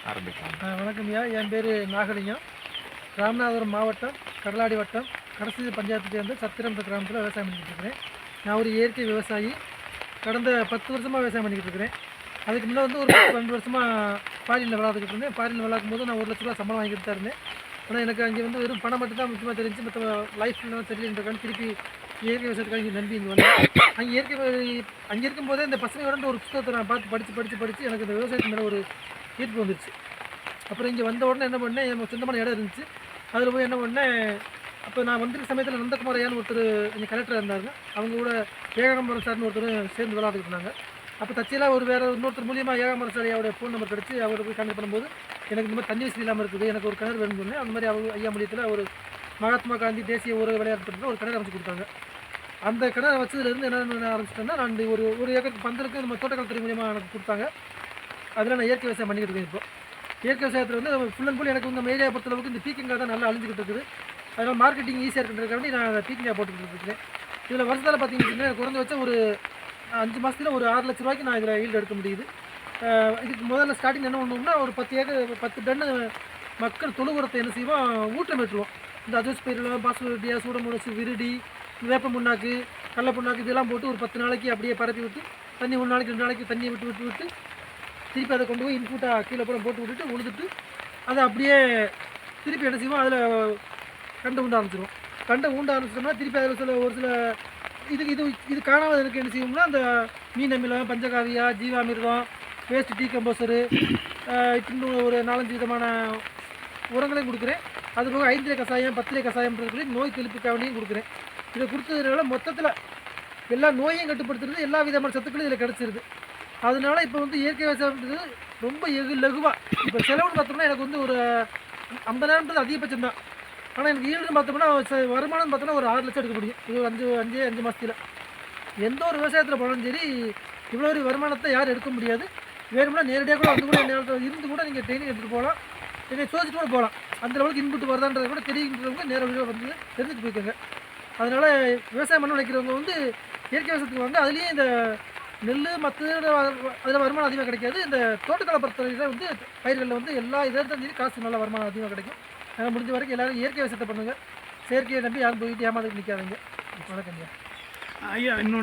வணக்கம் ஐயா, என் பேர் நாகலிங்கம். ராமநாதபுரம் மாவட்டம் கடலாடி வட்டம் கடைசி பஞ்சாயத்து சேர்ந்த சத்திரம் கிராமத்தில் விவசாயம் பண்ணிக்கிட்டு இருக்கிறேன். நான் ஒரு இயற்கை விவசாயி. கடந்த 10 வருஷமாக விவசாயம் பண்ணிக்கிட்டு இருக்கிறேன். அதுக்கு முன்னே வந்து ஒரு 12 வருஷமாக ஃபாரினில் விளாண்டுக்கிட்டு இருந்தேன். ஃபாரினில் விளாடும் போது நான் 1 லட்ச ரூபா சம்பளம் வாங்கிட்டு தான் இருந்தேன். ஆனால் எனக்கு அங்கே வந்து வெறும் பணம் மட்டும் தான் முக்கியமாக தெரிஞ்சு, மற்ற லைஃப்லாம் சரியில்லைன்றக்கான திருப்பி இயற்கை விவசாயத்துக்காக இங்கே நம்பி இங்கே வந்தேன். அங்கே இருக்கும்போதே இந்த பசங்களோட ஒரு புத்தகத்தை நான் பார்த்து படித்து எனக்கு இந்த விவசாயத்து மேலே ஒரு ஈர்ப்பு வந்துருச்சு. அப்புறம் இங்கே வந்த உடனே என்ன பண்ணேன், எனக்கு சொந்தமான இடம் இருந்துச்சு. அதில் போய் என்ன பண்ணேன், அப்போ நான் வந்திருக்க சமயத்தில் நந்தகுமார் ஐயான்னு ஒருத்தர் இங்கே கலெக்டராக இருந்தாங்க. அவங்க கூட ஏகாம்பரம் சார்னு ஒருத்தர் சேர்ந்து விளாண்டுக்கிட்டு இருந்தாங்க. அப்போ தச்சியெல்லாம் வேறு இன்னொருத்தர் மூலியமாக ஏகாம்பரம் சார் ஐயாவோட ஃபோன் நம்பர் கிடச்சி அவரை போய் கான்டெக்ட் பண்ணும்போது எனக்கு இந்த மாதிரி தண்ணி வசதி இல்லாமல் இருக்குது, எனக்கு ஒரு கிணறு வேணும்னு சொன்னேன். அந்த மாதிரி அவங்க ஐயா மூலியத்தில் ஒரு மகாத்மா காந்தி தேசிய ஊரக விளையாட்டு திட்டத்தில் ஒரு கிணறு அமைச்சு கொடுத்தாங்க. அந்த கிணறு வச்சதுலேருந்து என்ன ஆரம்பிச்சிட்டேன்னா, நான் ஒரு ஏக்கருக்கு பந்தலுக்கு நம்ம தோட்டக்கலைத்துறை மூலியமாக எனக்கு கொடுத்தாங்க. அதில் நான் இயற்கை விவசாயம் பண்ணிக்கிட்டு இருக்கேன். இப்போ இயற்கை விவசாயத்தில் வந்து ஃபுல் அண்ட் ஃபுல் எனக்கு இந்த ஏரியா பொறுத்தளவுக்கு இந்த பீக்கிங்காக தான் நல்லா அழிஞ்சிக்கிட்டு இருக்குது. அதனால் மார்க்கெட்டிங் ஈஸியாக இருக்குன்றதுக்காண்டி நான் பீக்கிங்காக போட்டுக்கிட்டு இருக்கிறேன். இதில் வருஷத்தில் பார்த்தீங்கன்னா குறைஞ்சபட்சம் ஒரு 5 மாதத்தில் ஒரு 6 லட்ச ரூபாய்க்கு நான் இதில் ஈல்டு எடுக்க முடியுது. இதுக்கு முதல்ல ஸ்டார்டிங் என்ன பண்ணோம்னா, ஒரு 10 டன்னு மக்கள் தொழு உரத்தை என்ன செய்வோம், ஊட்டம் விட்டுருவோம். இந்த அஜோஸ்பைரில் பாஸ்மதியா, சூடமோனஸ், விருடி, வேப்ப புண்ணாக்கு, கடல புண்ணாக்கு இதெல்லாம் போட்டு ஒரு 10 நாளைக்கு அப்படியே பரப்பி விட்டு தண்ணி 1 நாளைக்கு 2 நாளைக்கு தண்ணியை விட்டு திருப்பி அதை கொண்டு போய் இன்புட்டாக கீழே போட்டு விட்டுட்டு உழுதுட்டு அதை அப்படியே திருப்பி என்ன செய்வோம், அதில் கண்டை உண்ட ஆரம்பிச்சிடுவோம். கண்டை உண்ட ஆரம்பிச்சிட்டோம்னா திருப்பி அதில் ஒரு சில இது காணாமல் எனக்கு என்ன செய்வோம்னா, அந்த மீன் அமிலம், பஞ்சகாவியா, ஜீவாமிர்தம், வேஸ்ட் டீகம்போசரு, இன்னும் ஒரு 4-5 விதமான உரங்களையும் கொடுக்குறேன். அது போக 5 கசாயம் 10 கசாயம்ன்றது நோய் தெளிப்புக்காண்டியும் கொடுக்குறேன். இதை கொடுத்ததுனால மொத்தத்தில் எல்லா நோயையும் கட்டுப்படுத்துறது, எல்லா விதமான சத்துக்களும் இதில் கிடச்சிருது. அதனால இப்போ வந்து இயற்கை விவசாயம்ன்றது ரொம்ப லகுவாக. இப்போ செலவுன்னு பார்த்தோம்னா எனக்கு வந்து ஒரு 50,000 அதிகபட்சம் தான். ஆனால் எனக்கு ஈல்டுன்னு பார்த்தோம்னா வருமானம் பார்த்தோம்னா ஒரு 6 லட்சம் எடுக்க முடியும். இது 5 மாதத்தில். எந்த ஒரு விவசாயத்தில் போனாலும் சரி இவ்வளோ ஒரு வருமானத்தை யாரும் எடுக்க முடியாது. வேணும்னா நேரடியாக கூட வந்து கூட என்ன இருந்து கூட நீங்கள் ட்ரைனிங் எடுத்துகிட்டு போகலாம், என்னை சோதிச்சுட்டு கூட போகலாம். அந்த லெவலுக்கு இன்புட் வருதான்றதை கூட தெரியுங்கிறவங்க நேரடியாக வந்து தெரிஞ்சுட்டு போய்க்கோங்க. அதனால் விவசாயம் பண்ண நினைக்கிறவங்க வந்து இயற்கை விவசாயத்துக்கு வந்து அதுலேயும் இந்த நெல் மற்ற அதில் வருமானம் அதிகமாக கிடைக்காது. இந்த தோட்டக்கலை பொறுத்தவரையில் வந்து பயிர்களில் வந்து எல்லா இதில் காசு நல்ல வருமானம் அதிகமாக கிடைக்கும். அதனால் முடிஞ்ச வரைக்கும் எல்லோரும் இயற்கை விவசாயத்தை பண்ணுங்கள். செயற்கையை நம்பி யாரும் போயிட்டு ஏமாந்துட்டு நிற்காதீங்க. வணக்கங்க ஐயா. இன்னொன்று